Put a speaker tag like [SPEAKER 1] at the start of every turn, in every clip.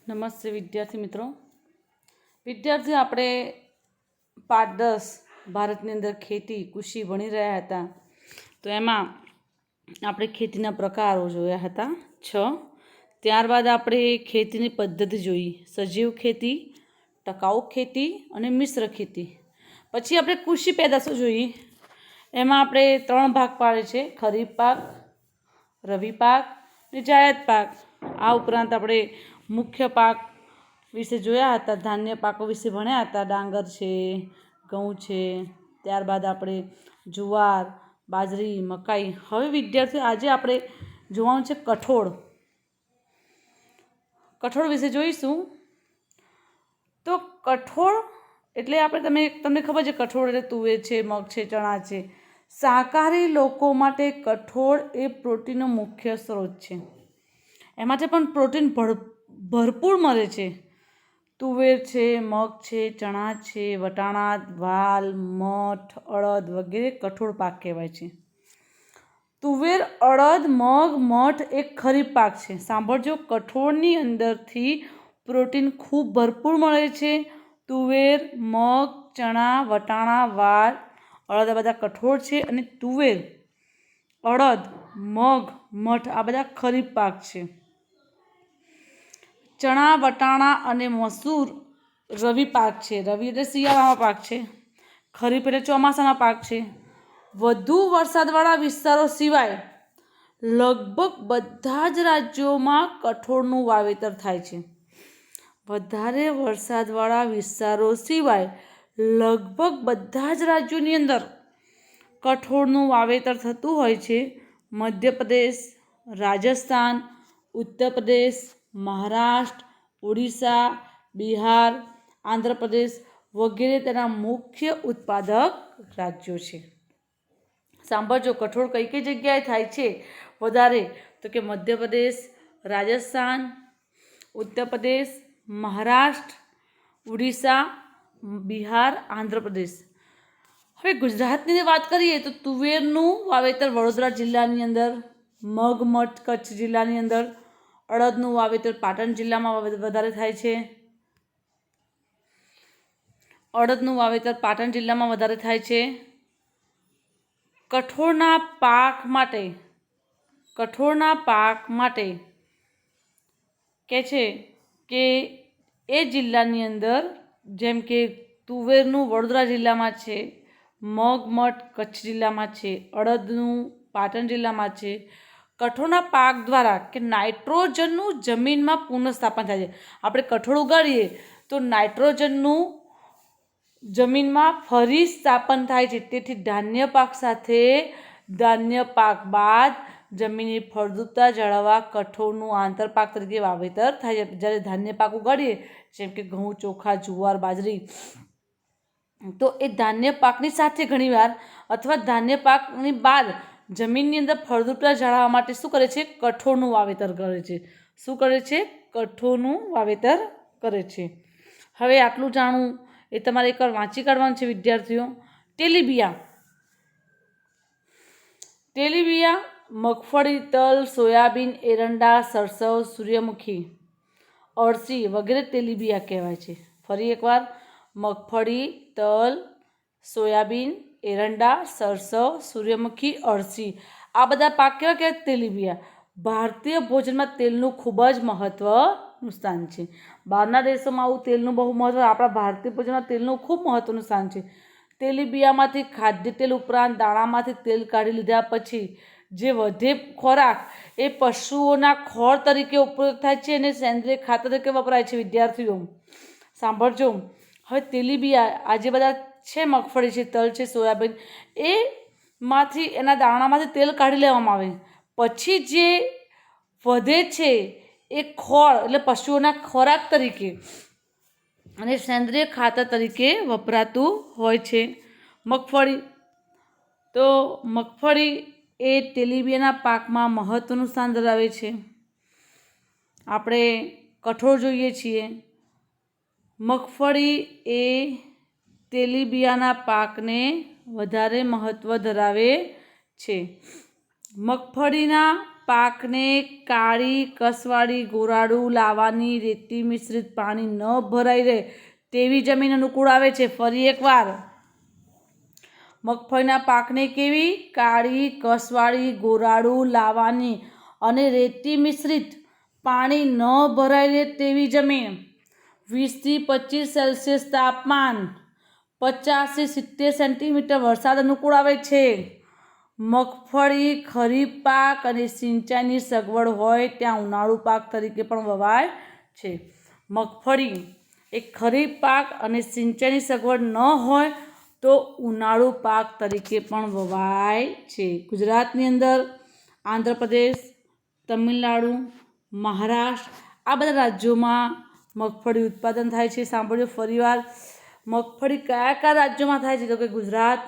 [SPEAKER 1] નમસ્તે વિદ્યાર્થી મિત્રો. વિદ્યાર્થીઓ, આપણે પાઠ 10 ભારતની અંદર ખેતી કૃષિ ભણી રહ્યા હતા. તો એમાં આપણે ખેતીના પ્રકારો જોયા હતા 6. ત્યારબાદ આપણે ખેતીની પદ્ધતિ જોઈ: સજીવ ખેતી, ટકાઉ ખેતી અને મિશ્ર ખેતી. પછી આપણે કૃષિ પેદાશો જોઈ. એમાં આપણે 3 ભાગ પાડે છે: ખરીફ પાક, રવિ પાક અને જાયદ પાક. આ ઉપરાંત આપણે મુખ્ય પાક વિશે જોયા હતા, ધાન્ય પાકો વિશે ભણ્યા હતા: ડાંગર છે, ઘઉં છે. ત્યારબાદ આપણે જુવાર, બાજરી, મકાઈ. હવે વિદ્યાર્થીઓ, આજે આપણે જોવાનું છે કઠોળ. કઠોળ વિશે જોઈશું. તો કઠોળ એટલે તમને ખબર છે, કઠોળ એટલે તુવેર છે, મગ છે, ચણા છે. શાકાહારી લોકો માટે કઠોળ એ પ્રોટીનનો મુખ્ય સ્ત્રોત છે. એમાંથી પણ પ્રોટીન ભરપૂર મળે છે. તુવેર છે, મગ છે, ચણા છે, વટાણા, વાલ, મઠ, અડદ વગેરે કઠોળ પાક કહેવાય છે. તુવેર, અડદ, મગ, મઠ એ ખરીફ પાક છે. સાંભળજો, કઠોળની અંદરથી પ્રોટીન ખૂબ ભરપૂર મળે છે. તુવેર, મગ, ચણા, વટાણા, વાલ, અડદ આ બધા કઠોળ છે. અને તુવેર, અડદ, મગ, મઠ આ બધા ખરીફ પાક છે. ચણા, વટાણા અને મસૂર રવિ પાક છે. રવિ એટલે શિયાળામાં પાક છે. ખરીફ એટલે ચોમાસાના પાક છે. વધુ વરસાદવાળા વિસ્તારો સિવાય લગભગ બધા જ રાજ્યોમાં કઠોળનું વાવેતર થાય છે. વધારે વરસાદવાળા વિસ્તારો સિવાય લગભગ બધા જ રાજ્યોની અંદર કઠોળનું વાવેતર થતું હોય છે. મધ્યપ્રદેશ, રાજસ્થાન, ઉત્તર પ્રદેશ, મહારાષ્ટ્ર, ઓડિશા, બિહાર, આંધ્રપ્રદેશ વગેરે તેના મુખ્ય ઉત્પાદક રાજ્યો છે. સાંભળજો, કઠોળ કઈ કઈ જગ્યાએ થાય છે વધારે? તો કે મધ્યપ્રદેશ, રાજસ્થાન, ઉત્તર પ્રદેશ, મહારાષ્ટ્ર, ઓડિશા, બિહાર, આંધ્રપ્રદેશ. હવે ગુજરાતની વાત કરીએ તો તુવેરનું વાવેતર વડોદરા જિલ્લાની અંદર, મગ, મઠ કચ્છ જિલ્લાની અંદર, અડદનું વાવેતર પાટણ જિલ્લામાં વધારે થાય છે. અડદનું વાવેતર પાટણ જિલ્લામાં વધારે થાય છે. કઠોળના પાક માટે કે છે કે એ જિલ્લાની અંદર, જેમ કે તુવેરનું વડોદરા જિલ્લામાં છે, મગ, મઠ કચ્છ જિલ્લામાં છે, અડદનું પાટણ જિલ્લામાં છે. કઠોળના પાક દ્વારા કે નાઇટ્રોજનનું જમીનમાં પુનઃસ્થાપન થાય છે. આપણે કઠોળ ઉગાડીએ તો નાઇટ્રોજનનું જમીનમાં ફરી સ્થાપન થાય છે. તેથી ધાન્ય પાક સાથે ધાન્ય પાક બાદ જમીનની ફળદ્રુપતા જાળવવા કઠોળનું આંતરપાક તરીકે વાવેતર થાય છે. જ્યારે ધાન્ય પાક ઉગાડીએ, જેમ કે ઘઉં, ચોખા, જુવાર, બાજરી, તો એ ધાન્ય પાકની સાથે ઘણીવાર અથવા ધાન્ય પાકની બાદ જમીનની અંદર ફળદ્રુપતા જાળવવા માટે શું કરે છે? કઠોળનું વાવેતર કરે છે. શું કરે છે? કઠોળનું વાવેતર કરે છે. હવે આટલું જાણવું એ તમારે એકવાર વાંચી કાઢવાનું છે વિદ્યાર્થીઓ. તેલીબિયાં મગફળી, તલ, સોયાબીન, એરંડા, સરસવ, સૂર્યમુખી, અળસી વગેરે તેલીબિયાં કહેવાય છે. ફરી એકવાર: મગફળી, તલ, સોયાબીન, એરંડા, સરસવ, સૂર્યમુખી, અળસી આ બધા પાક કેવા કહેવાય? તેલીબિયાં. ભારતીય ભોજનમાં તેલનું ખૂબ જ મહત્વનું સ્થાન છે. બહારના દેશોમાં આવું તેલનું બહુ મહત્વ, આપણા ભારતીય ભોજનમાં તેલનું ખૂબ મહત્વનું સ્થાન છે. તેલીબિયાંમાંથી ખાદ્ય તેલ ઉપરાંત દાણામાંથી તેલ કાઢી લીધા પછી જે વધે ખોરાક એ પશુઓના ખોળ તરીકે ઉપયોગ થાય છે અને સેન્દ્રિય ખાતર તરીકે વપરાય છે. વિદ્યાર્થીઓ સાંભળજો. હવે તેલીબિયાં આ જે બધા છે, મગફળી છે, તલ છે, સોયાબીન, એના દાણામાંથી તેલ કાઢી લેવામાં આવે. પછી જે વધે છે એ ખોળ એટલે પશુઓના ખોરાક તરીકે અને સેન્દ્રિય ખાતર તરીકે વપરાતું હોય છે. મગફળી એ તેલીબિયાંના પાકમાં મહત્વનું સ્થાન ધરાવે છે. આપણે કઠોળ જોઈએ છીએ. મગફળી એ તેલીબિયાંના પાકને વધારે મહત્વ ધરાવે છે. મગફળીના પાકને કાળી કસવાળી ગોરાડું લાવાની રેતી મિશ્રિત પાણી ન ભરાઈ રહે તેવી જમીન અનુકૂળ આવે છે. ફરી એકવાર, મગફળીના પાકને કેવી? કાળી કસવાળી ગોરાડું લાવાની અને રેતી મિશ્રિત પાણી ન ભરાઈ રહે તેવી જમીન, 20 થી 25 સેલ્સિયસ તાપમાન, 50 થી 70 સેન્ટીમીટર વરસાદ અનુકૂળ આવે છે. મગફળી ખરીફ પાક અને સિંચાઈની સગવડ હોય ત્યાં ઉનાળુ પાક તરીકે પણ વવાય છે. મગફળી એ ખરીફ પાક અને સિંચાઈની સગવડ ન હોય તો ઉનાળુ પાક તરીકે પણ વવાય છે. ગુજરાતની અંદર આંધ્રપ્રદેશ, તમિલનાડુ, મહારાષ્ટ્ર આ બધા રાજ્યોમાં મગફળી ઉત્પાદન થાય છે. સાંભળ્યો ફરીવાર, મગફળી કયા કયા રાજ્યોમાં થાય છે? તો કે ગુજરાત,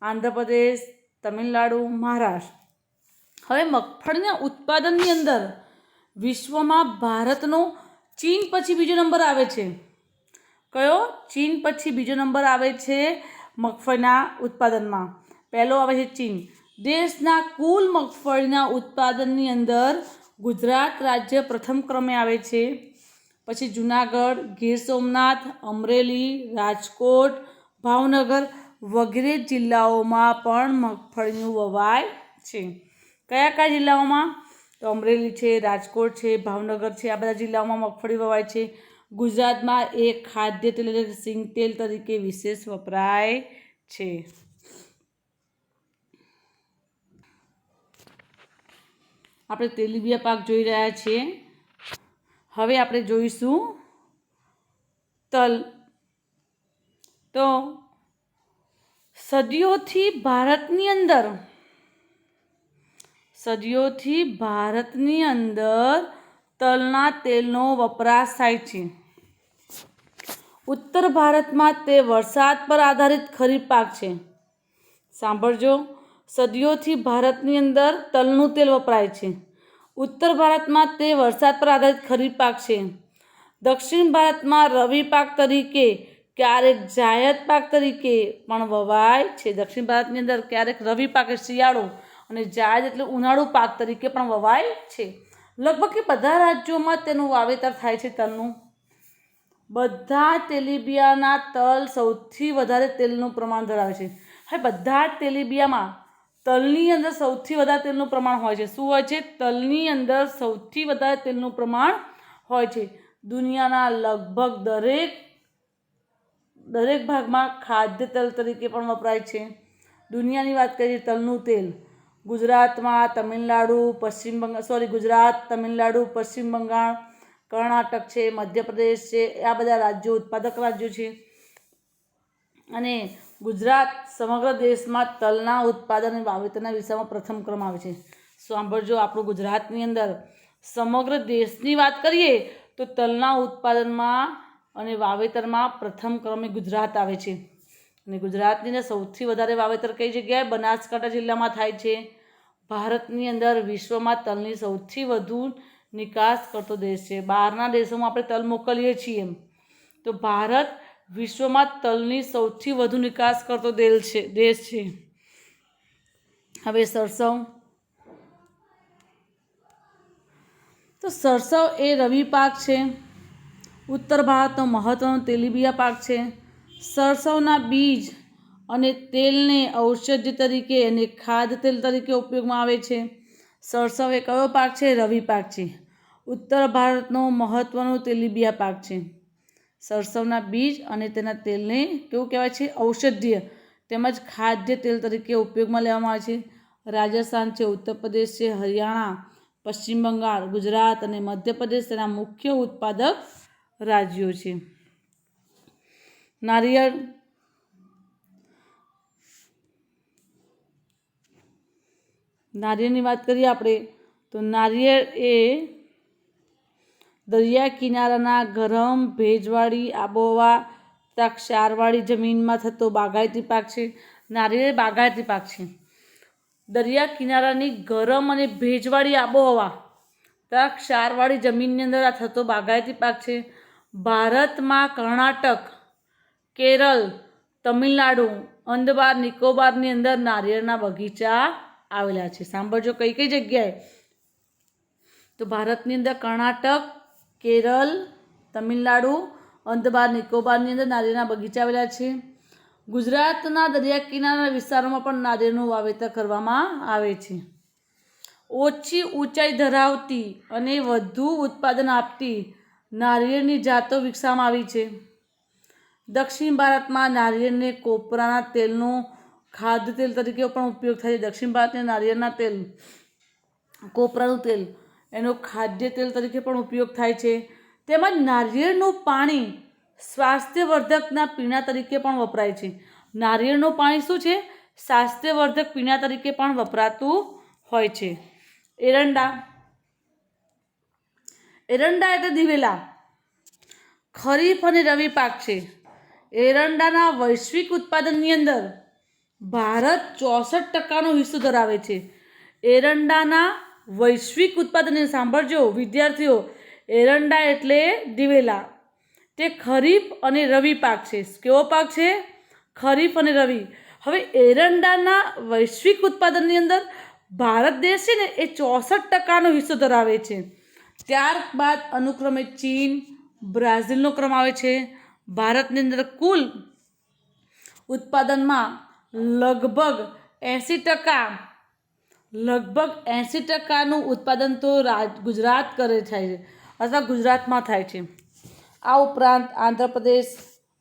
[SPEAKER 1] આંધ્રપ્રદેશ, તમિલનાડુ, મહારાષ્ટ્ર. હવે મગફળીના ઉત્પાદનની અંદર વિશ્વમાં ભારતનો ચીન પછી બીજો નંબર આવે છે. કયો? ચીન પછી બીજો નંબર આવે છે મગફળીના ઉત્પાદનમાં. પહેલો આવે છે ચીન. દેશના કુલ મગફળીના ઉત્પાદનની અંદર ગુજરાત રાજ્ય પ્રથમ ક્રમે આવે છે. પછી જુનાગઢ, ગીર સોમનાથ, અમરેલી, રાજકોટ, ભાવનગર વગેરે જિલ્લાઓમાં પણ મગફળીનું વવાય છે. કયા કયા જિલ્લાઓમાં? તો અમરેલી છે, રાજકોટ છે, ભાવનગર છે, આ બધા જિલ્લાઓમાં મગફળી વવાય છે. ગુજરાતમાં એ ખાદ્ય તેલ એટલે સિંગ તેલ તરીકે વિશેષ વપરાય છે. આપણે તેલીબિયા પાક જોઈ રહ્યા છીએ. હવે આપણે જોઈશું તલ. તો સદીઓથી ભારતની અંદર તલના તેલનો વપરાશ થાય છે. ઉત્તર ભારતમાં તે વરસાદ પર આધારિત ખરીફ પાક છે. સાંભળજો, સદીઓથી ભારતની અંદર તલનું તેલ વપરાય છે. ઉત્તર ભારતમાં તે વરસાદ પર આધારિત ખરીફ પાક છે. દક્ષિણ ભારતમાં રવિ પાક તરીકે, ક્યારેક જાયદ પાક તરીકે પણ વવાય છે. દક્ષિણ ભારતની અંદર ક્યારેક રવિ પાક શિયાળો અને જાયદ એટલે ઉનાળુ પાક તરીકે પણ વવાય છે. લગભગ બધા રાજ્યોમાં તેનું વાવેતર થાય છે. તલનું બધા તેલીબિયાના તલ સૌથી વધારે તેલનું પ્રમાણ ધરાવે છે. હવે બધા જ તેલીબિયામાં તલની અંદર સૌથી વધારે તેલનું પ્રમાણ હોય છે. શું હોય છે? તલની અંદર સૌથી વધારે તેલનું પ્રમાણ હોય છે. દુનિયાના લગભગ દરેક ભાગમાં ખાદ્ય તેલ તરીકે પણ વપરાય છે. દુનિયાની વાત કરીએ તલનું તેલ ગુજરાતમાં, ગુજરાત, તમિલનાડુ, પશ્ચિમ બંગાળ, કર્ણાટક છે, મધ્યપ્રદેશ છે, આ બધા રાજ્યો ઉત્પાદક રાજ્યો છે. અને ગુજરાત સમગ્ર દેશમાં તલના ઉત્પાદન અને વાવેતરના વિષયમાં પ્રથમ ક્રમ આવે છે. સાંભળજો, આપણું ગુજરાતની અંદર સમગ્ર દેશની વાત કરીએ તો તલના ઉત્પાદનમાં અને વાવેતરમાં પ્રથમ ક્રમે ગુજરાત આવે છે. અને ગુજરાતની અંદર સૌથી વધારે વાવેતર કઈ જગ્યાએ? બનાસકાંઠા જિલ્લામાં થાય છે. ભારતની અંદર વિશ્વમાં તલની સૌથી વધુ નિકાસ કરતો દેશ છે. બહારના દેશોમાં આપણે તલ મોકલીએ છીએ, તો ભારત વિશ્વમાં તલની સૌથી વધુ નિકાસ કરતો દેશ છે. હવે સરસવ. તો સરસવ એ રવિ પાક છે. ઉત્તર ભારતનો મહત્વનો તેલીબિયા પાક છે. સરસવના બીજ અને તેલને ઔષધ્ય તરીકે અને ખાદ્ય તેલ તરીકે ઉપયોગમાં આવે છે. સરસવ એ કયો પાક છે? રવિ પાક છે. ઉત્તર ભારતનો મહત્વનો તેલીબિયા પાક છે. સરસવના બીજ અને તેના તેલને કેવું કહેવાય છે? ઔષધીય તેમજ ખાદ્ય તેલ તરીકે ઉપયોગમાં લેવામાં આવે છે. રાજસ્થાન છે, ઉત્તર પ્રદેશ છે, હરિયાણા, પશ્ચિમ બંગાળ, ગુજરાત અને મધ્યપ્રદેશ તેના મુખ્ય ઉત્પાદક રાજ્યો છે. નારિયેળ. નારિયેળની વાત કરીએ આપણે તો નારિયેળ એ દરિયા કિનારાના ગરમ ભેજવાળી આબોહવા તથા ક્ષારવાળી જમીનમાં થતો બાગાયતી પાક છે. નારિયેળ બાગાયતી પાક છે. દરિયા કિનારાની ગરમ અને ભેજવાળી આબોહવા તથા ક્ષારવાળી જમીનની અંદર આ થતો બાગાયતી પાક છે. ભારતમાં કર્ણાટક, કેરળ, તમિલનાડુ, અંદમાન નિકોબારની અંદર નારિયેળના બગીચા આવેલા છે. સાંભળજો, કઈ કઈ જગ્યાએ? તો ભારતની અંદર કર્ણાટક, કેરળ, તમિલનાડુ, અંદમાન નિકોબારની અંદર નારિયેળના બગીચા આવેલા છે. ગુજરાતના દરિયા કિનારાના વિસ્તારોમાં પણ નારિયેળનું વાવેતર કરવામાં આવે છે. ઓછી ઊંચાઈ ધરાવતી અને વધુ ઉત્પાદન આપતી નારિયેળની જાતો વિકસાવવામાં આવી છે. દક્ષિણ ભારતમાં નારિયેળને કોપરાના તેલનો ખાદ્ય તેલ તરીકે પણ ઉપયોગ થાય છે. દક્ષિણ ભારતને નારિયેળના તેલ, કોપરાનું તેલ એનો ખાદ્ય તેલ તરીકે પણ ઉપયોગ થાય છે. તેમજ નારિયેળનું પાણી સ્વાસ્થ્યવર્ધકના પીણા તરીકે પણ વપરાય છે. નારિયેળનું પાણી શું છે? સ્વાસ્થ્યવર્ધક પીણા તરીકે પણ વપરાતું હોય છે. એરંડા એટલે દિવેલા ખરીફ અને રવિ પાક છે. એરંડાના વૈશ્વિક ઉત્પાદનની અંદર ભારત 64% હિસ્સો ધરાવે છે. એરંડાના વૈશ્વિક ઉત્પાદનને સાંભળજો વિદ્યાર્થીઓ, એરંડા એટલે દિવેલા. તે ખરીફ અને રવિ પાક છે. કેવો પાક છે? ખરીફ અને રવિ. હવે એરંડાના વૈશ્વિક ઉત્પાદનની અંદર ભારત દેશ છે ને એ 64% હિસ્સો ધરાવે છે. ત્યારબાદ અનુક્રમે ચીન, બ્રાઝિલનો ક્રમ આવે છે. ભારતની અંદર કુલ ઉત્પાદનમાં લગભગ 80% ઉત્પાદન તો ગુજરાત કરે છે અથવા ગુજરાતમાં થાય છે. આ ઉપરાંત આંધ્રપ્રદેશ,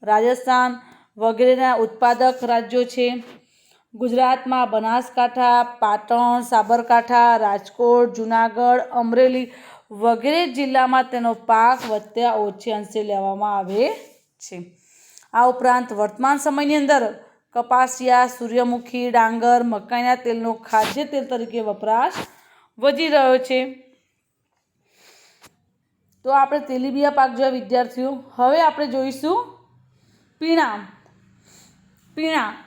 [SPEAKER 1] રાજસ્થાન વગેરેના ઉત્પાદક રાજ્યો છે. ગુજરાતમાં બનાસકાંઠા, પાટણ, સાબરકાંઠા, રાજકોટ, જૂનાગઢ, અમરેલી વગેરે જિલ્લામાં તેનો પાક વધતા ઓછે અંશે લેવામાં આવે છે. આ ઉપરાંત વર્તમાન સમયની અંદર કપાસિયા, સૂર્યમુખી, ડાંગર, મકાઈના તેલનો ખાદ્ય તેલ તરીકે વપરાશ વધી રહ્યો છે. તો આપણે તેલીબિયા પાક જોયા વિદ્યાર્થીઓ. હવે આપણે જોઈશું પીણા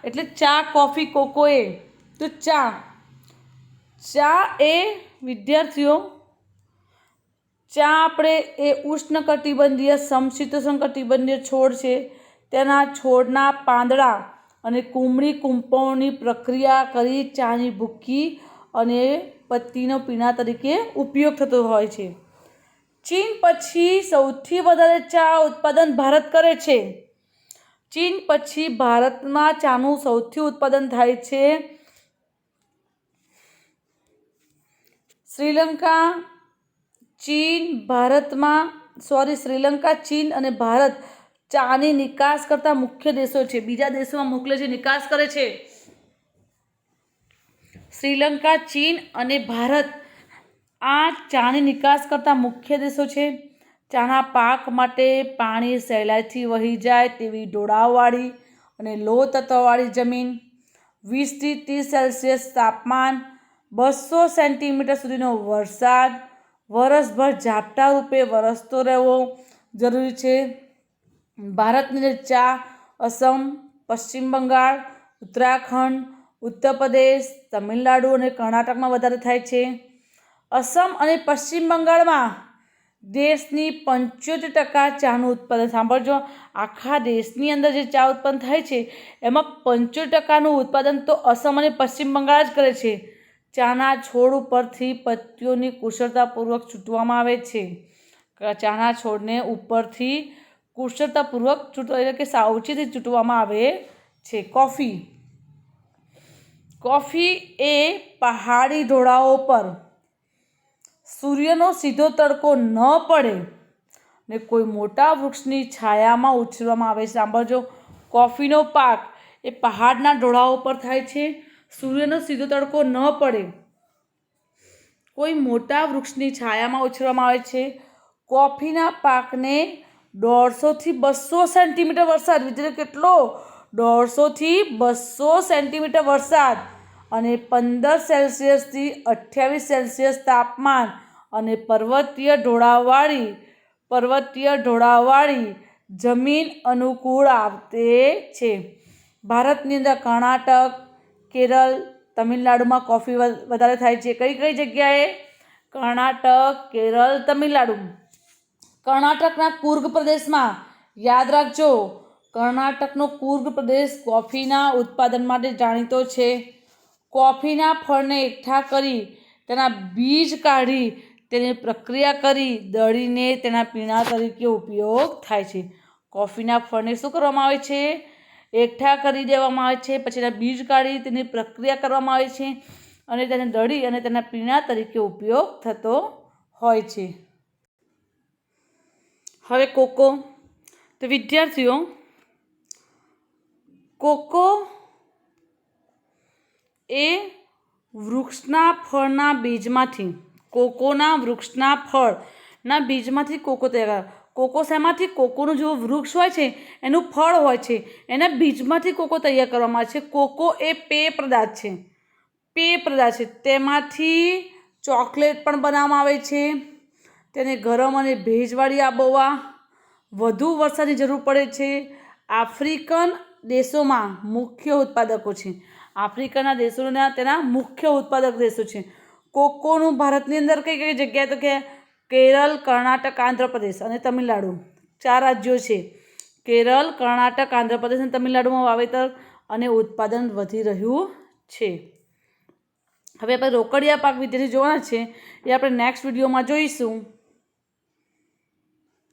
[SPEAKER 1] એટલે ચા, કોફી, કોકો. તો ચા એ વિદ્યાર્થીઓ આપણે એ ઉષ્ણકટિબંધીય સમશીતોષ્ણકટિબંધીય છોડ છે. તેના છોડના પાંદડા અને કુમળી કૂંપણની પ્રક્રિયા કરી ચાની ભૂકી અને પત્તીનો પીણા તરીકે ઉપયોગ થતો હોય છે. ચીન પછી સૌથી વધારે ચા ઉત્પાદન ભારત કરે છે. ચીન પછી ભારતમાં ચાનું સૌથી ઉત્પાદન થાય છે. શ્રીલંકા, ચીન, અને ભારત ચાની નિકાસ કરતા મુખ્ય દેશો છે. બીજા દેશોમાં મોકલે છે, નિકાસ કરે છે. શ્રીલંકા, ચીન અને ભારત આ ચાની નિકાસ કરતા મુખ્ય દેશો છે. ચાના પાક માટે પાણી સહેલાઈથી વહી જાય તેવી ઢોળાવવાળી અને લો તત્વવાળી જમીન, 20 થી 30 સેલ્સિયસ તાપમાન, 200 સેન્ટીમીટર સુધીનો વરસાદ, વરસભર ઝાપટા રૂપે વરસતો રહેવો જરૂરી છે. ભારતની અંદર ચા અસમ, પશ્ચિમ બંગાળ, ઉત્તરાખંડ, ઉત્તર પ્રદેશ, તમિલનાડુ અને કર્ણાટકમાં વધારે થાય છે. અસમ અને પશ્ચિમ બંગાળમાં દેશની 75% ચાનું ઉત્પાદન. સાંભળજો, આખા દેશની અંદર જે ચા ઉત્પન્ન થાય છે એમાં 75% ઉત્પાદન તો અસમ અને પશ્ચિમ બંગાળ જ કરે છે. ચાના છોડ ઉપરથી પત્તીઓની કુશળતાપૂર્વક છૂટવામાં આવે છે. ચાના છોડને ઉપરથી કુશળતાપૂર્વક એટલે કે સાવચેતી છૂટવામાં આવે છે. કોફી એ પહાડી ઢોળાવો પર સૂર્યનો સીધો તડકો ન પડે ને કોઈ મોટા વૃક્ષની છાયામાં ઉછેરવામાં આવે છે. સાંભળજો, કોફીનો પાક એ પહાડના ઢોળાવો પર થાય છે. સૂર્યનો સીધો તડકો ન પડે, કોઈ મોટા વૃક્ષની છાયામાં ઉછેરવામાં આવે છે. કોફીના પાકને 150 થી 200 સેન્ટીમીટર વરસાદ, વિદ્યાર્થી કેટલો? 150 થી 200 સેન્ટીમીટર વરસાદ અને 15 સેલ્સિયસથી 28 સેલ્સિયસ તાપમાન અને પર્વતીય ઢોળાવવાળી જમીન અનુકૂળ આવતે છે. ભારતની અંદર કર્ણાટક, કેરળ, તમિલનાડુમાં કોફી વધારે થાય છે. કઈ જગ્યાએ? કર્ણાટક, કેરળ, તમિલનાડુ. કર્ણાટકના કુર્ગ પ્રદેશમાં, યાદ રાખજો, કર્ણાટકનો કુર્ગ પ્રદેશ કોફીના ઉત્પાદન માટે જાણીતો છે. કોફીના ફળને એકઠા કરી તેના બીજ કાઢી તેની પ્રક્રિયા કરી દળીને તેના પીણા તરીકે ઉપયોગ થાય છે. કોફીના ફળને શું કરવામાં આવે છે? એકઠા કરી દેવામાં આવે છે, પછી એના બીજ કાઢી તેની પ્રક્રિયા કરવામાં આવે છે અને તેને દળી અને તેના પીણા તરીકે ઉપયોગ થતો હોય છે. હવે કોકો. તો વિદ્યાર્થીઓ, કોકો એ વૃક્ષના ફળના બીજમાંથી, કોકોના વૃક્ષના ફળના બીજમાંથી કોકો તૈયાર. કોકો શેમાંથી? કોકોનું જો વૃક્ષ હોય છે એનું ફળ હોય છે, એના બીજમાંથી કોકો તૈયાર કરવામાં આવે છે. કોકો એ પેય પદાર્થ છે. પેય પદાર્થ છે. તેમાંથી ચોકલેટ પણ બનાવવામાં આવે છે. તેને ગરમ અને ભેજવાળી આબોહવા, વધુ વરસાદની જરૂર પડે છે. આફ્રિકન દેશોમાં મુખ્ય ઉત્પાદકો છે. આફ્રિકાના દેશોના તેના મુખ્ય ઉત્પાદક દેશો છે. કોકોનું ભારતની અંદર કઈ કઈ જગ્યાએ? તો કે કેરળ, કર્ણાટક, આંધ્રપ્રદેશ અને તમિલનાડુ, 4 રાજ્યો છે. કેરળ, કર્ણાટક, આંધ્રપ્રદેશ અને તમિલનાડુમાં વાવેતર અને ઉત્પાદન વધી રહ્યું છે. હવે આપણે રોકડિયા પાક વિદ્યાર્થી જોવાના છે, એ આપણે નેક્સ્ટ વિડીયોમાં જોઈશું.